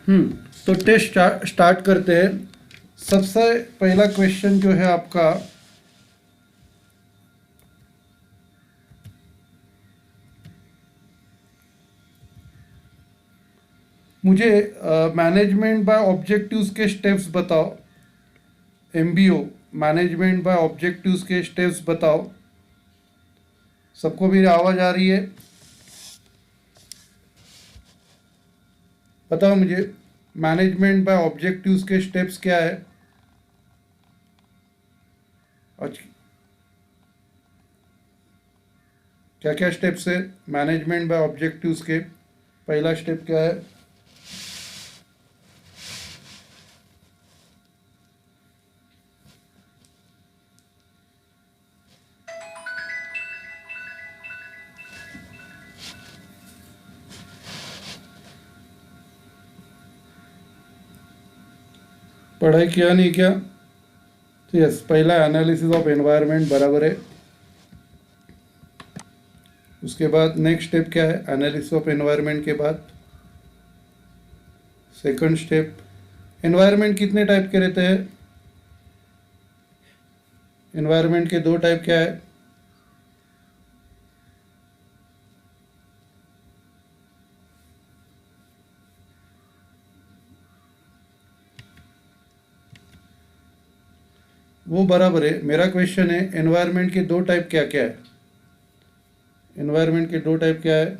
तो test start करते हैं। सबसे पहला क्वेश्चन जो है आपका, मुझे मैनेजमेंट बाय ऑब्जेक्टिव्स के स्टेप्स बताओ। एमबीओ मैनेजमेंट बाय ऑब्जेक्टिव्स के स्टेप्स बताओ। सबको मेरी आवाज़ आ रही है? बताओ मुझे, मैनेजमेंट बाय ऑब्जेक्टिव्स के स्टेप्स क्या है? आज क्या क्या स्टेप्स है मैनेजमेंट बाय ऑब्जेक्टिव्स के? पहला स्टेप क्या है? पढ़ाई किया नहीं क्या? तो यस, पहला एनालिसिस ऑफ एनवायरनमेंट बराबर है। उसके बाद नेक्स्ट स्टेप क्या है एनालिसिस ऑफ एनवायरनमेंट के बाद? सेकंड स्टेप, एनवायरनमेंट कितने टाइप के रहते हैं? एनवायरनमेंट के दो टाइप क्या है? वो बराबर है। मेरा क्वेश्चन है एनवायरनमेंट के दो टाइप क्या क्या है? एनवायरनमेंट के दो टाइप क्या है?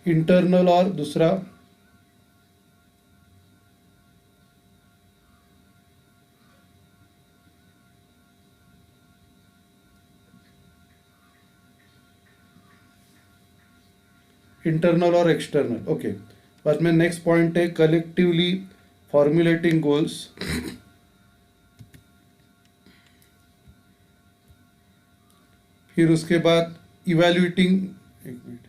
इंटरनल और दूसरा? इंटरनल और एक्सटर्नल, ओके। बाद में नेक्स्ट पॉइंट है कलेक्टिवली फॉर्मुलेटिंग गोल्स। फिर उसके बाद इवैल्यूएटिंग, एक मिनट,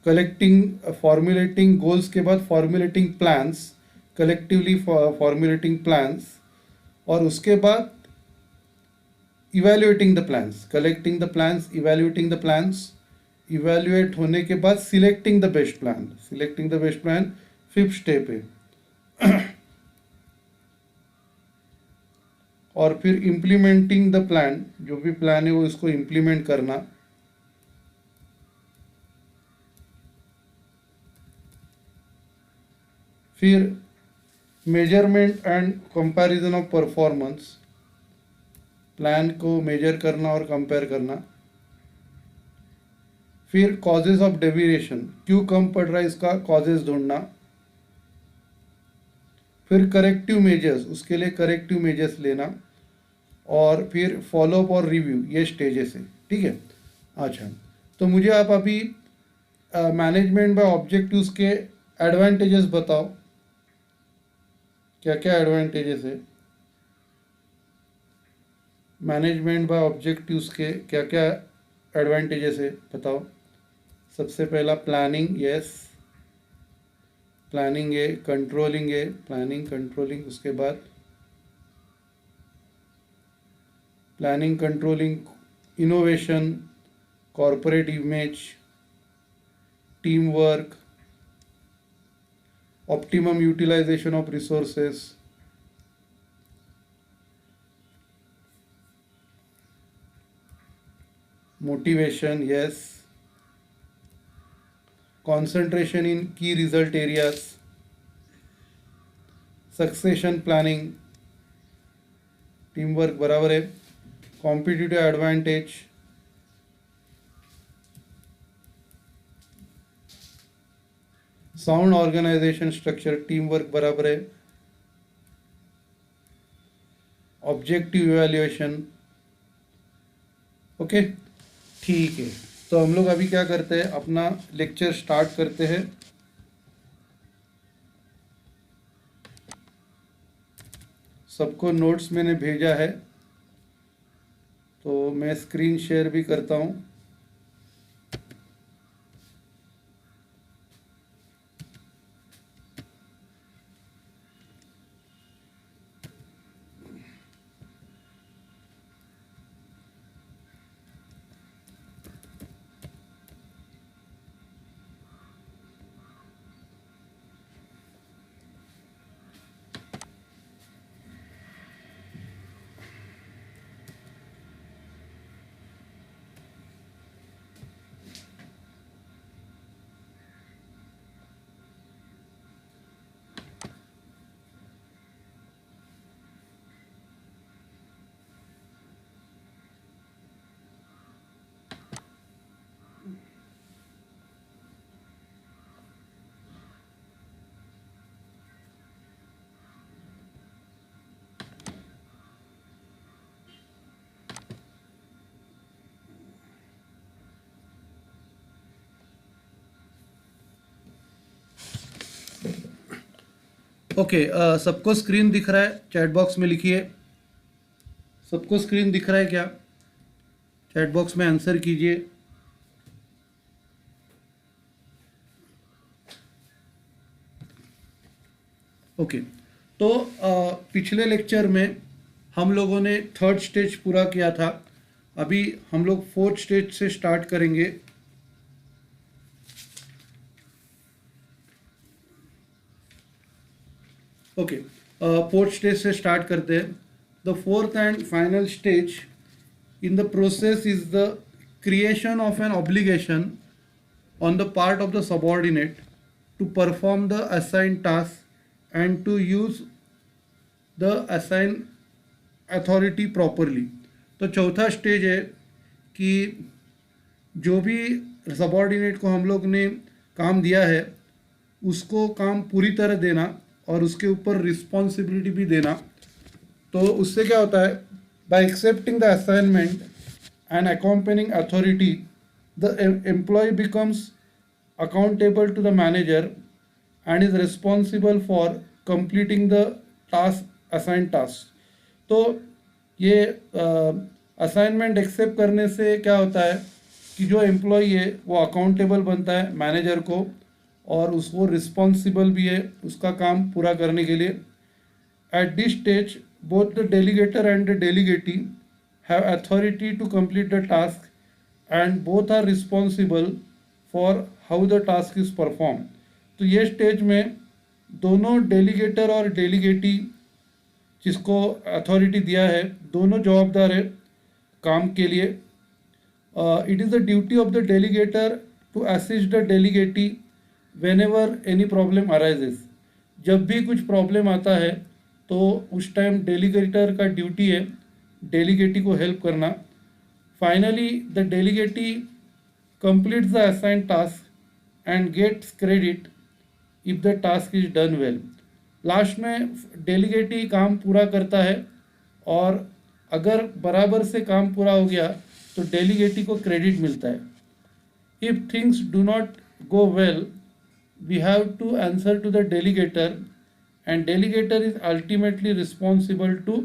कलेक्टिंग फॉर्मुलेटिंग गोल्स के बाद formulating plans, collectively formulating plans, और उसके बाद evaluating the plans, collecting the plans, evaluating the plans, evaluate होने के बाद selecting the best plan, selecting the best plan fifth step है। और फिर इम्प्लीमेंटिंग द प्लान, जो भी प्लान है वो इसको इम्प्लीमेंट करना। फिर measurement and comparison of performance, plan को मेजर करना और कंपेयर करना। फिर कॉजेज ऑफ डेविएशन, क्यों कम पड़ रहा है इसका कॉजेज ढूंढना। फिर करेक्टिव मेजर्स, उसके लिए करेक्टिव मेजर्स लेना। और फिर फॉलोअप और रिव्यू, ये स्टेजेस है, ठीक है। अच्छा, तो मुझे आप अभी मैनेजमेंट बाय ऑब्जेक्टिव्स के एडवांटेजेस बताओ, क्या क्या एडवांटेजेस है मैनेजमेंट बाय ऑब्जेक्टिव्स के, क्या क्या एडवांटेजेस है बताओ। सबसे पहला प्लानिंग, यस प्लानिंग है, कंट्रोलिंग है, प्लानिंग कंट्रोलिंग, उसके बाद planning controlling, innovation, corporate image, team work, optimum utilisation of resources, motivation, yes, concentration in key result areas, succession planning, teamwork बराबर है, competitive advantage, sound organization structure, teamwork बराबर है, objective evaluation, okay ठीक है। तो हम लोग अभी क्या करते हैं, अपना लेक्चर स्टार्ट करते हैं। सबको नोट्स मैंने भेजा है, तो मैं स्क्रीन शेयर भी करता हूँ। ओके, सबको स्क्रीन दिख रहा है? चैट बॉक्स में लिखिए, सबको स्क्रीन दिख रहा है क्या? चैट बॉक्स में आंसर कीजिए। ओके, तो पिछले लेक्चर में हम लोगों ने थर्ड स्टेज पूरा किया था। अभी हम लोग फोर्थ स्टेज से स्टार्ट करेंगे। ओके, फोर्थ स्टेज से स्टार्ट करते हैं। The fourth and final stage in the process is the creation of an obligation on the part of the subordinate to perform the assigned task and to use the assigned authority properly। तो चौथा stage है कि जो भी subordinate को हम लोग ने काम दिया है उसको काम पूरी तरह देना और उसके ऊपर रिस्पॉन्सिबिलिटी भी देना। तो उससे क्या होता है, by accepting the assignment and accompanying authority, the employee becomes accountable to the manager and is responsible for completing the assigned task। तो ये असाइनमेंट एक्सेप्ट करने से क्या होता है कि जो एम्प्लॉई है वो अकाउंटेबल बनता है मैनेजर को और वो रिस्पॉन्सिबल भी है उसका काम पूरा करने के लिए। At this stage, both the delegator and the delegatee have authority to complete the task and both are responsible for how the task is performed। तो ये स्टेज में दोनों डेलीगेटर और डेलीगेटी जिसको अथॉरिटी दिया है दोनों जवाबदार है काम के लिए। It is the duty of the delegator to assist the delegatee whenever any problem arises. जब भी कुछ प्रॉब्लम आता है तो उस टाइम डेलीगेटर का ड्यूटी है डेलीगेटी को हेल्प करना। Finally the delegatee completes the assigned task and gets credit if the task is done well. Last में डेलीगेटी काम पूरा करता है और अगर बराबर से काम पूरा हो गया तो डेलीगेटी को क्रेडिट मिलता है। If things do not go well we have to answer to the delegator and delegator is ultimately responsible to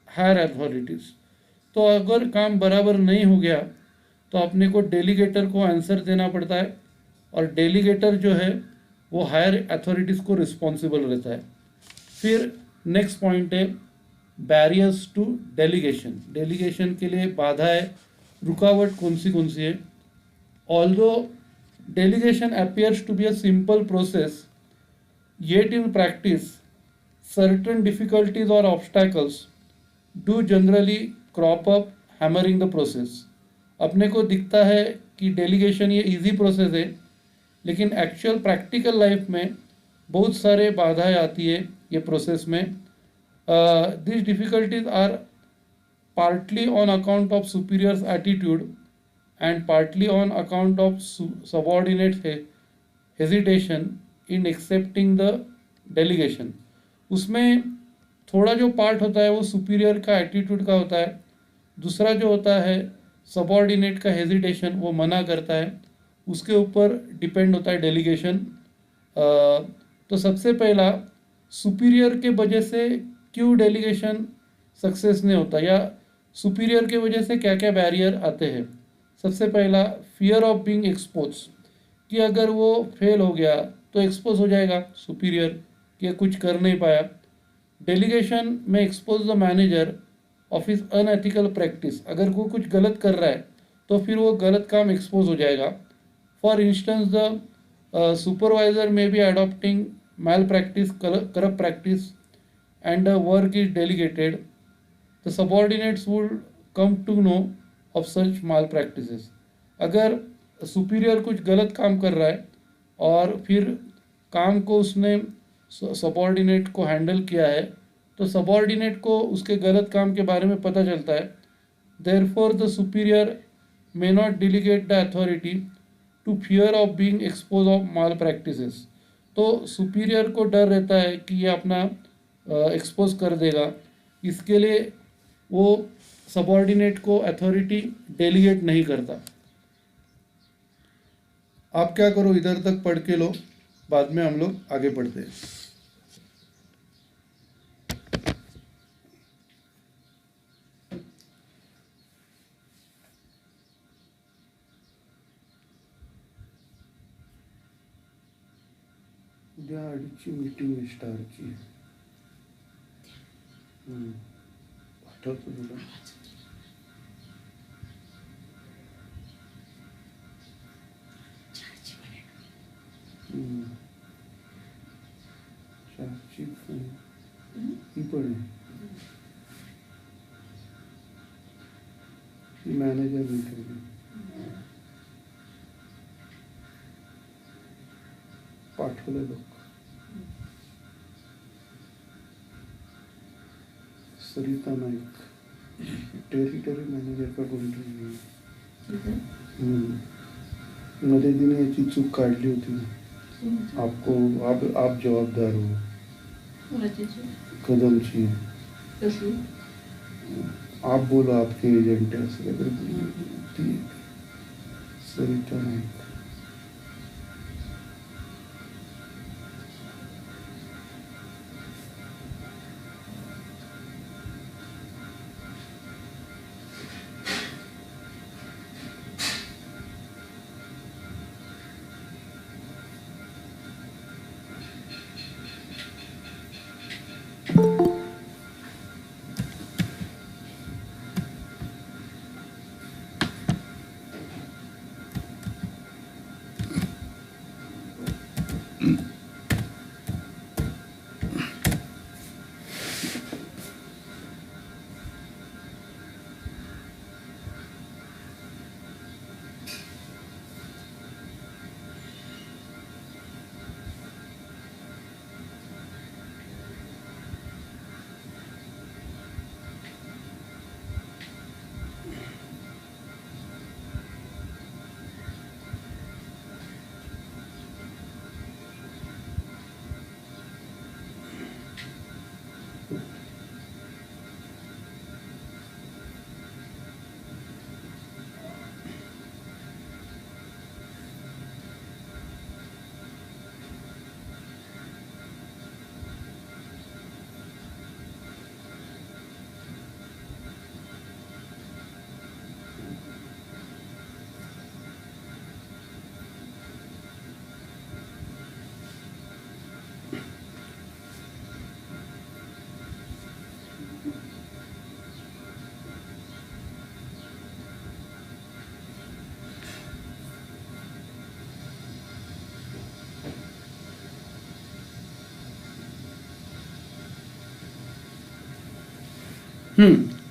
higher authorities। तो अगर काम बराबर नहीं हो गया तो अपने को डेलीगेटर को आंसर देना पड़ता है और डेलीगेटर जो है वो हायर अथॉरिटीज़ को रिस्पॉन्सिबल रहता है। फिर नेक्स्ट पॉइंट है बैरियर्स टू डेलीगेशन। डेलीगेशन के लिए बाधा है, रुकावट कौन सी है। Although delegation appears to be a simple process, yet in practice certain difficulties or obstacles do generally crop up hammering the process। अपने को दिखता है कि डेलीगेशन ये इजी प्रोसेस है लेकिन एक्चुअल प्रैक्टिकल लाइफ में बहुत सारे बाधाएं आती है ये प्रोसेस में। This difficulties are partly on account of superiors attitude and partly on account of subordinate hesitation in accepting the delegation. उसमें थोड़ा जो पार्ट होता है वो सुपीरियर का एटीट्यूड का होता है, दूसरा जो होता है सबॉर्डिनेट का हेजिटेशन, वो मना करता है, उसके ऊपर डिपेंड होता है डेलीगेशन। तो सबसे पहला सुपीरियर के वजह से क्यों डेलीगेशन सक्सेस नहीं होता, या सुपीरियर की वजह से क्या क्या बैरियर आते हैं। सबसे पहला फियर ऑफ बीइंग एक्सपोज, कि अगर वो फेल हो गया तो एक्सपोज हो जाएगा सुपीरियर कि कुछ कर नहीं पाया। डेलीगेशन में expose the manager of his unethical practice, अगर वो कुछ गलत कर रहा है तो फिर वो गलत काम एक्सपोज हो जाएगा। For instance the supervisor may be adopting mal practice, corrupt practice, and work is delegated, the subordinates would come to know of such malpractices. अगर सुपीरियर कुछ गलत काम कर रहा है और फिर काम को उसने सबॉर्डिनेट को हैंडल किया है, तो सबॉर्डिनेट को उसके गलत काम के बारे में पता चलता है। Therefore the superior may not delegate the authority to fear of being exposed of malpractices. तो सुपीरियर को डर रहता है कि ये अपना एक्सपोज कर देगा, इसके लिए वो सबॉर्डिनेट को अथॉरिटी डेलीगेट नहीं करता। आप क्या करो, इधर तक पढ़ के लो, बाद में हम लोग आगे पढ़ते हैं। उद्या 2:30ची मीटिंग स्टारची आठवतं तुला? चारची ही पण आहे, ती मॅनेजर इंटरव्ह्यू पाठवले लोक। सरिता नाईक टेरिटरी मॅनेजर का कोणतरी मध्ये तिने याची चूक काढली होती ना, आपको आप जवाबदार हो कदमची, आप बोला आपके एजेंट है असं काहीतरी, सरिता नाईक।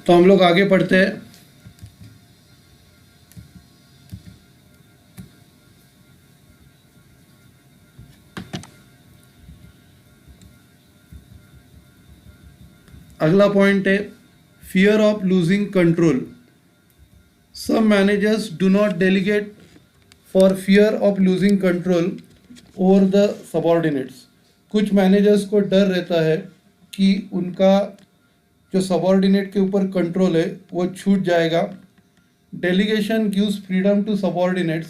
तो हम लोग आगे पढ़ते हैं। अगला पॉइंट है fear of losing control. Some managers do not delegate for fear of losing control over the subordinates. कुछ मैनेजर्स को डर रहता है कि उनका जो सबॉर्डिनेट के ऊपर कंट्रोल है वो छूट जाएगा। Delegation gives freedom to subordinates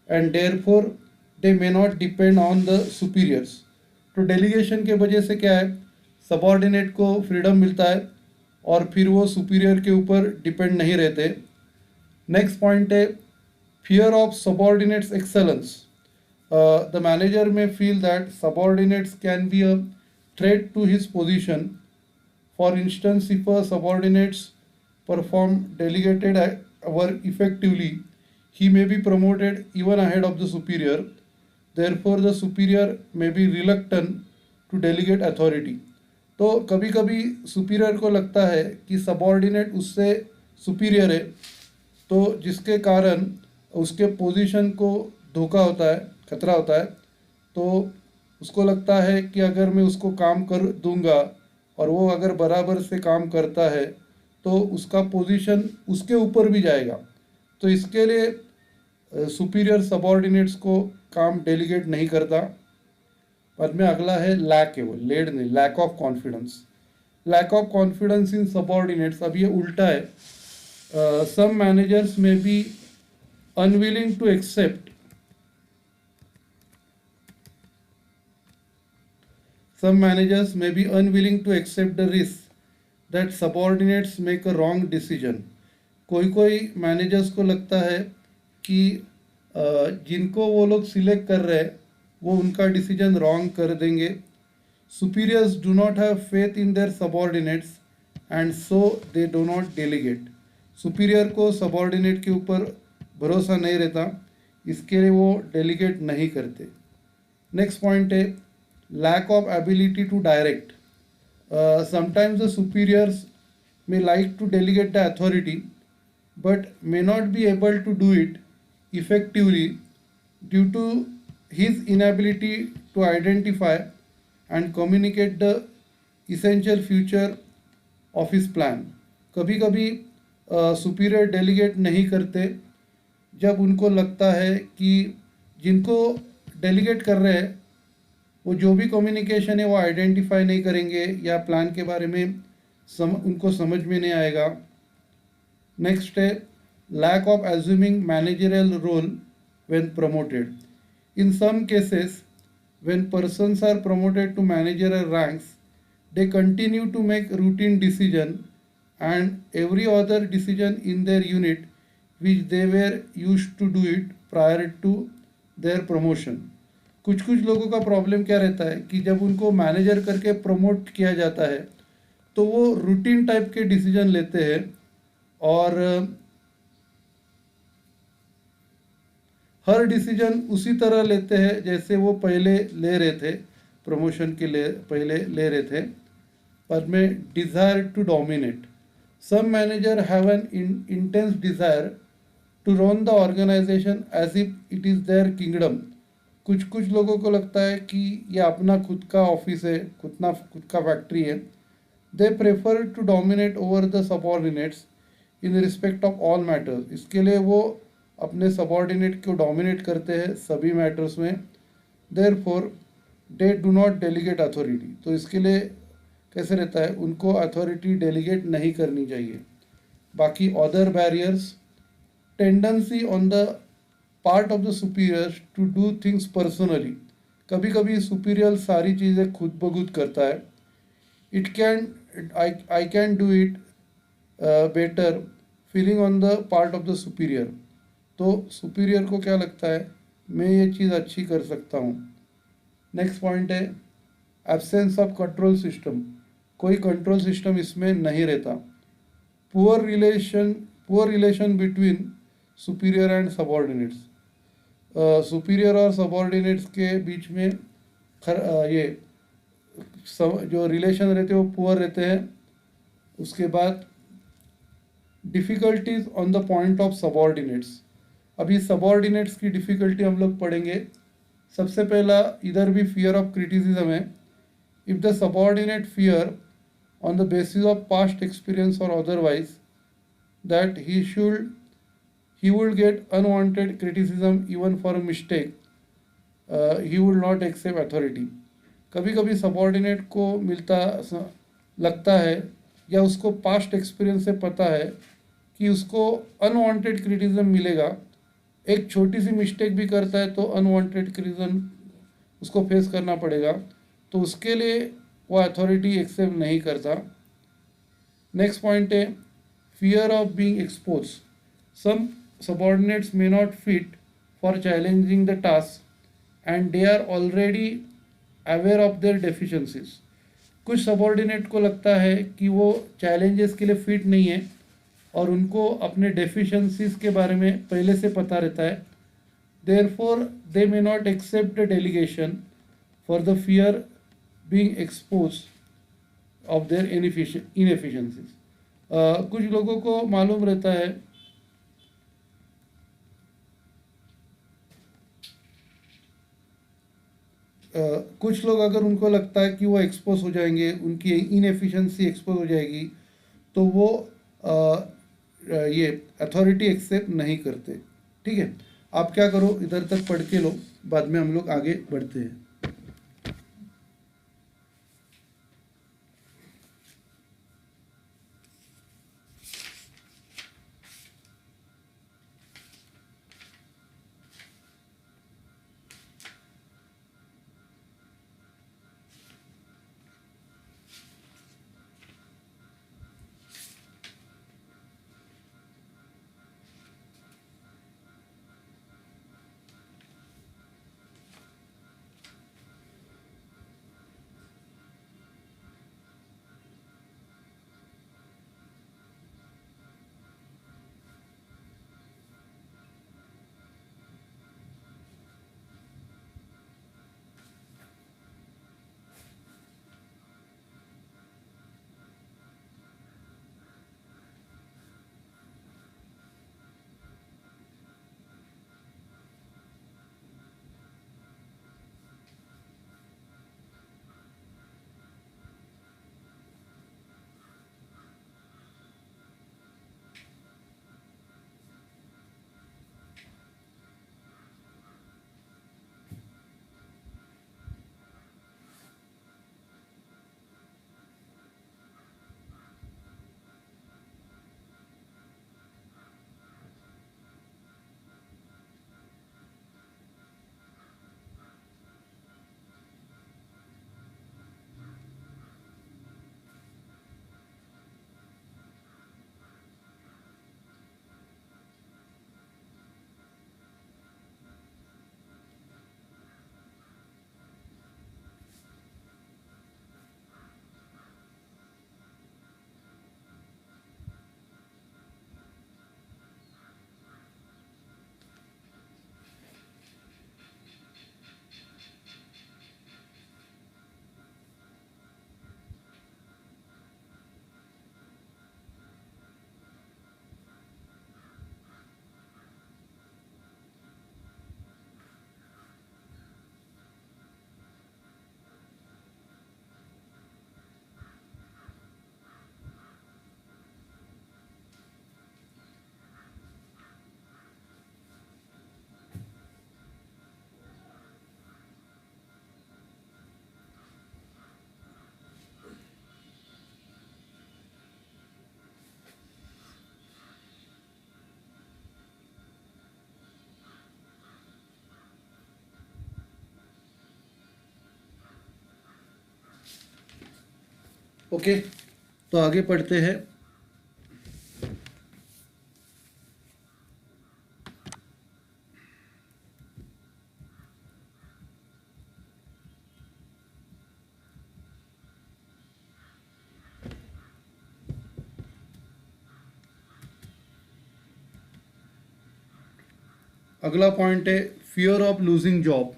and therefore they may not depend on the superiors. तो डेलीगेशन के वजह से क्या है, सबॉर्डिनेट को फ्रीडम मिलता है और फिर वो सुपीरियर के ऊपर डिपेंड नहीं रहते। नेक्स्ट पॉइंट है fear of subordinates excellence. The manager may feel that subordinates can be a threat to his position. For instance, if a subordinates perform delegated work effectively, he may be promoted even ahead of the superior. Therefore, the superior may be reluctant to delegate authority. तो कभी कभी superior को लगता है कि subordinate उससे superior है, तो जिसके कारण उसके पोजीशन को धोखा होता है, खतरा होता है। तो उसको लगता है कि अगर मैं उसको काम कर दूंगा और वो अगर बराबर से काम करता है तो उसका पोजीशन उसके ऊपर भी जाएगा। तो इसके लिए सुपीरियर सबॉर्डिनेट्स को काम डेलीगेट नहीं करता। बाद में अगला है लैक, है वो लेड नहीं, lack of confidence. Lack of confidence in subordinates, अब ये उल्टा है। Some managers may be unwilling to accept the risk that subordinates make a wrong decision. कोई कोई मैनेजर्स को लगता है कि जिनको वो लोग सिलेक्ट कर रहे हैं वो उनका डिसीजन रॉन्ग कर देंगे। Superiors do not have faith in their subordinates and so they do not delegate. Superior को सबॉर्डिनेट के ऊपर भरोसा नहीं रहता, इसके लिए वो डेलीगेट नहीं करते। नेक्स्ट पॉइंट है lack of ability to direct. Sometimes the superiors may like to delegate the authority but may not be able to do it effectively due to his inability to identify and communicate the essential future of his plan. कभी कभी superior delegate नहीं करते जब उनको लगता है कि जिनको डेलीगेट कर रहे हैं वो जो भी कम्युनिकेशन है वो आइडेंटिफाई नहीं करेंगे या प्लान के बारे में उनको समझ में नहीं आएगा। नेक्स्ट है lack of assuming managerial role when promoted. In some cases when persons are promoted to managerial ranks they continue to make routine decision and every other decision in their unit which they were used to do it prior to their promotion. कुछ कुछ लोगों का problem क्या रहता है कि जब उनको मैनेजर करके प्रमोट किया जाता है तो वो रूटीन टाइप के डिसीजन लेते हैं और हर डिसीजन उसी तरह लेते हैं जैसे वो पहले ले रहे थे, प्रमोशन के लिए पहले ले रहे थे। पर में desire to dominate. Some manager have an intense desire to run the organisation as if it is their kingdom. कुछ कुछ लोगों को लगता है कि ये अपना खुद का ऑफिस है, खुद का फैक्ट्री है। They prefer to dominate over the subordinates in respect of all matters. इसके लिए वो अपने सबॉर्डिनेट को डोमिनेट करते हैं सभी मैटर्स में। Therefore they do not delegate authority. तो इसके लिए कैसे रहता है, उनको अथॉरिटी डेलीगेट नहीं करनी चाहिए। बाकी other barriers, tendency on the part of the superior to do things personally. कभी कभी सुपीरियर सारी चीज़ें खुद ब खुद करता है। It can I can do it better feeling on the part of the superior. तो सुपीरियर को क्या लगता है, मैं ये चीज़ अच्छी कर सकता हूँ। नेक्स्ट पॉइंट है एब्सेंस ऑफ कंट्रोल सिस्टम। कोई कंट्रोल सिस्टम इसमें नहीं रहता। Poor relation between superior and subordinates. Superior और सबॉर्डिनेट्स के बीच में जो रिलेशन रहते हैं वो पुअर रहते हैं। उसके बाद difficulties on the point of subordinates. अभी सबॉर्डिनेट्स की डिफ़िकल्टी हम लोग पढ़ेंगे। सबसे पहला इधर भी फियर ऑफ क्रिटिसिज्म है। If the subordinate fear on the basis of past experience or otherwise that he would get unwanted criticism even for a mistake, he would not accept authority. कभी कभी सबॉर्डिनेट को लगता है या उसको past experience से पता है कि उसको अनवांटेड क्रिटिसिज्म मिलेगा। एक छोटी सी मिस्टेक भी करता है तो अनवांटेड क्रिटिसिज्म उसको फेस करना पड़ेगा। तो उसके लिए वो अथॉरिटी एक्सेप्ट नहीं करता। नेक्स्ट पॉइंट है fear of being expose. Some subordinates may not fit for challenging the task and they are already aware of their deficiencies. कुछ सबॉर्डिनेट को लगता है कि वो चैलेंजेस के लिए फिट नहीं है और उनको अपने डेफिशिएंसीज के बारे में पहले से पता रहता है। Therefore they may not accept the delegation for the fear being expose of their inefficiencies. कुछ लोगों को मालूम रहता है कुछ लोग अगर उनको लगता है कि वो एक्सपोज हो जाएंगे, उनकी इनएफिशिएंसी एक्सपोज हो जाएगी, तो वो ये अथॉरिटी एक्सेप्ट नहीं करते। ठीक है, आप क्या करो, इधर तक पढ़ के लो, बाद में हम लोग आगे बढ़ते हैं। ओके, तो आगे पढ़ते हैं। अगला पॉइंट है fear of losing job.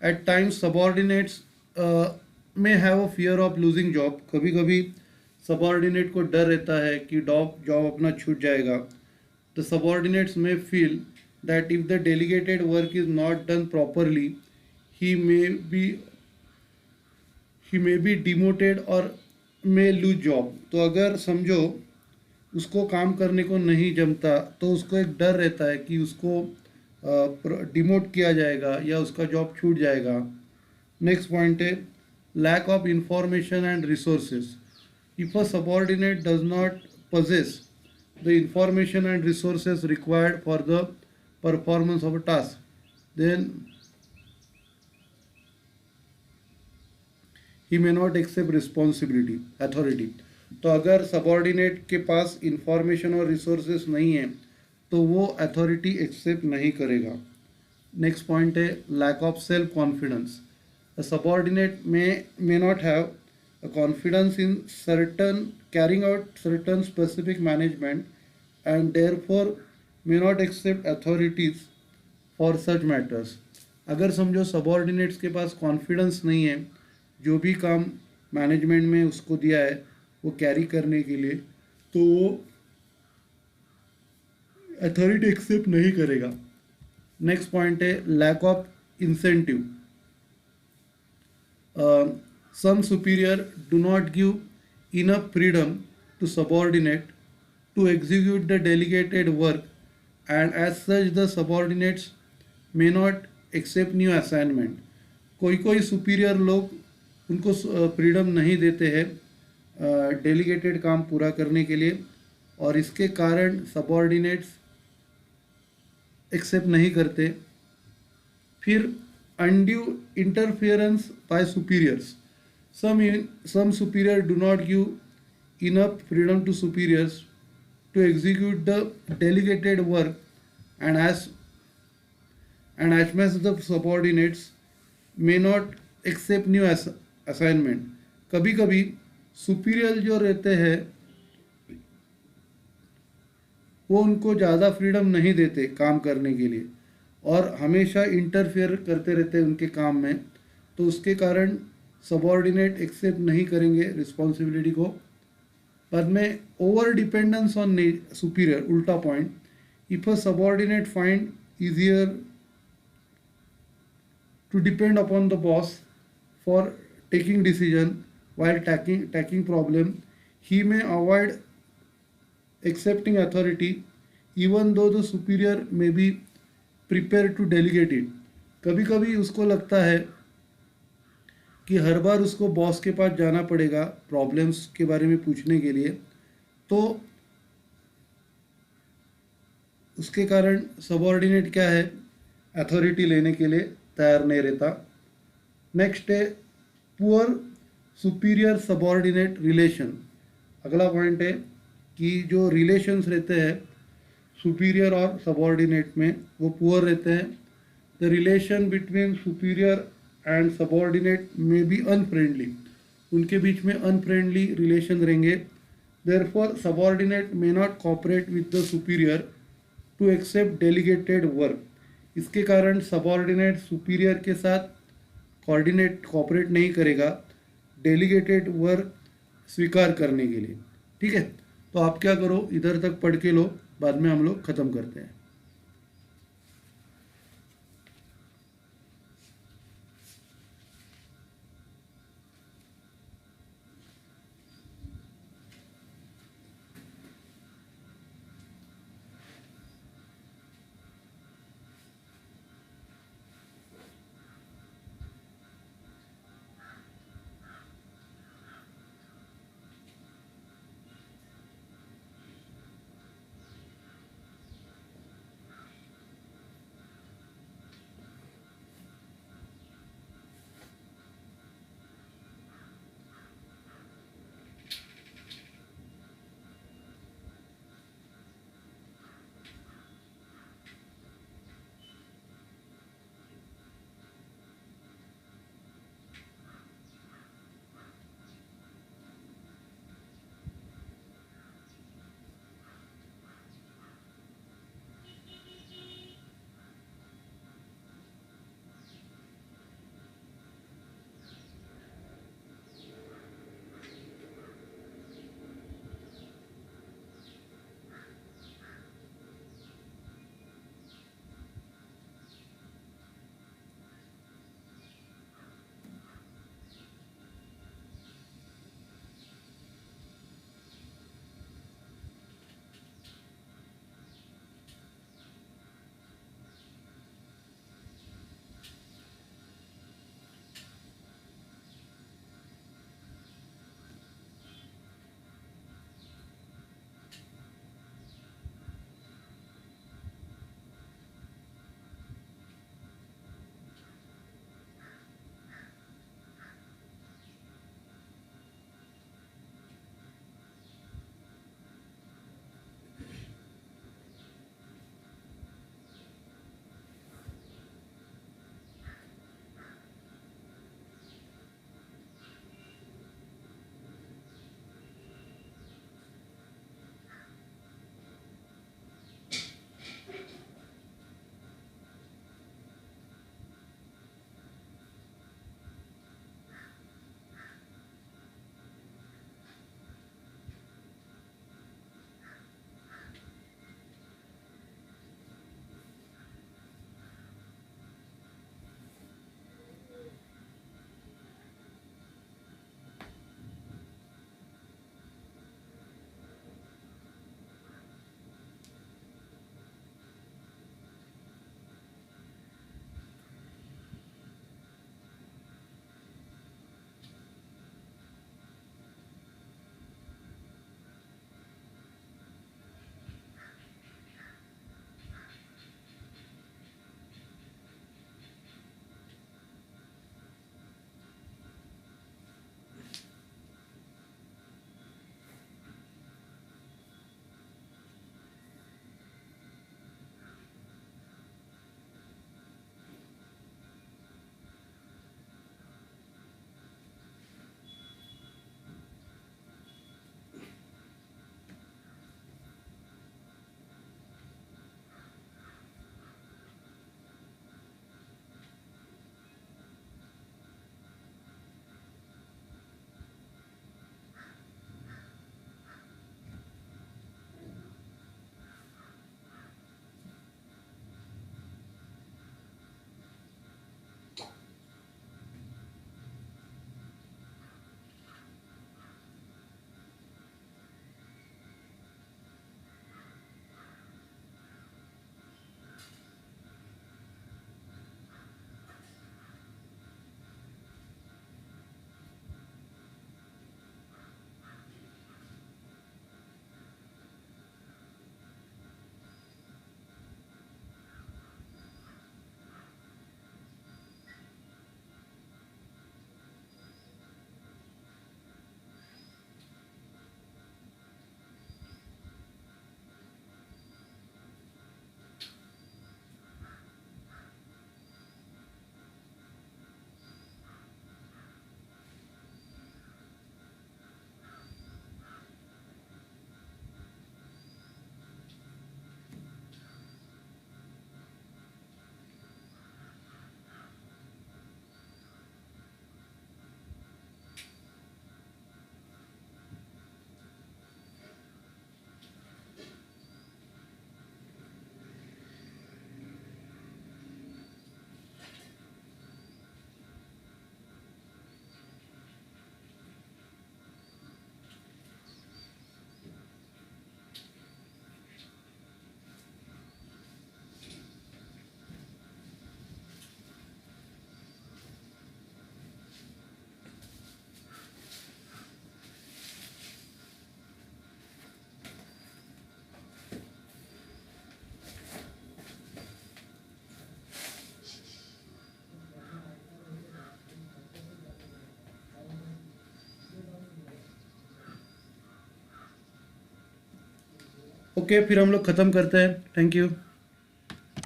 At times subordinates may have a fear of losing job. कभी कभी सबॉर्डिनेट को डर रहता है कि जॉब अपना छूट जाएगा। द सबॉर्डिनेट्स में feel that if the delegated work is not done properly he may be demoted और मे लूज जॉब। तो अगर समझो उसको काम करने को नहीं जमता तो उसको एक डर रहता है कि उसको डिमोट किया जाएगा या उसका जॉब छूट जाएगा। नेक्स्ट पॉइंट है lack of information and resources. If a subordinate does not possess the information and resources required for the performance of a task, then he may not accept responsibility authority. तो अगर subordinate के पास information और resources नहीं है तो वो authority accept नहीं करेगा। नेक्स्ट पॉइंट है lack of self confidence. The subordinate may not have a confidence in certain carrying out certain specific management and therefore may not accept authorities for such matters. अगर समझो subordinates के पास confidence नहीं है जो भी काम management में उसको दिया है वो कैरी करने के लिए, तो वो अथॉरिटी एक्सेप्ट नहीं करेगा। नेक्स्ट पॉइंट है lack of incentive. Some superior do not give enough freedom to subordinate to execute the delegated work, and as such the subordinates may not accept new assignment। कोई कोई superior लोग उनको freedom नहीं देते हैं delegated काम पूरा करने के लिए, और इसके कारण सबॉर्डिनेट्स एक्सेप्ट नहीं करते। फिर undue interference by superiors. some superior do not give enough freedom to superiors to execute the delegated work, and as much the subordinates may not accept new assignment। कभी कभी सुपीरियर जो रहते हैं वो उनको ज़्यादा फ्रीडम नहीं देते काम करने के लिए और हमेशा इंटरफेयर करते रहते हैं उनके काम में, तो उसके कारण सबॉर्डिनेट एक्सेप्ट नहीं करेंगे रिस्पॉन्सिबिलिटी को। बाद में ओवर डिपेंडेंस ऑन सुपीरियर, उल्टा पॉइंट। If a subordinate find easier to depend upon the boss for taking decision while tackling problem, he may avoid accepting authority even though the superior may be prepared to delegate it। कभी कभी उसको लगता है कि हर बार उसको boss के पास जाना पड़ेगा प्रॉब्लम्स के बारे में पूछने के लिए, तो उसके कारण सबॉर्डिनेट क्या है अथॉरिटी लेने के लिए तैयार नहीं रहता। नेक्स्ट है पुअर सुपीरियर सबॉर्डिनेट रिलेशन। अगला पॉइंट है कि जो रिलेशंस रहते हैं सुपीरियर और सबॉर्डिनेट में वो पुअर रहते हैं। The relation between superior and subordinate may be unfriendly, उनके बीच में अनफ्रेंडली रिलेशन रहेंगे। Therefore subordinate may not cooperate with the superior to accept delegated work. इसके कारण सबॉर्डिनेट सुपीरियर के साथ कोऑपरेट नहीं करेगा डेलीगेटेड वर्क स्वीकार करने के लिए। ठीक है, तो आप क्या करो इधर तक पढ़ के लो, बाद में हम लोग ख़त्म करते हैं। ओके, फिर हम लोग ख़त्म करते हैं। Thank you.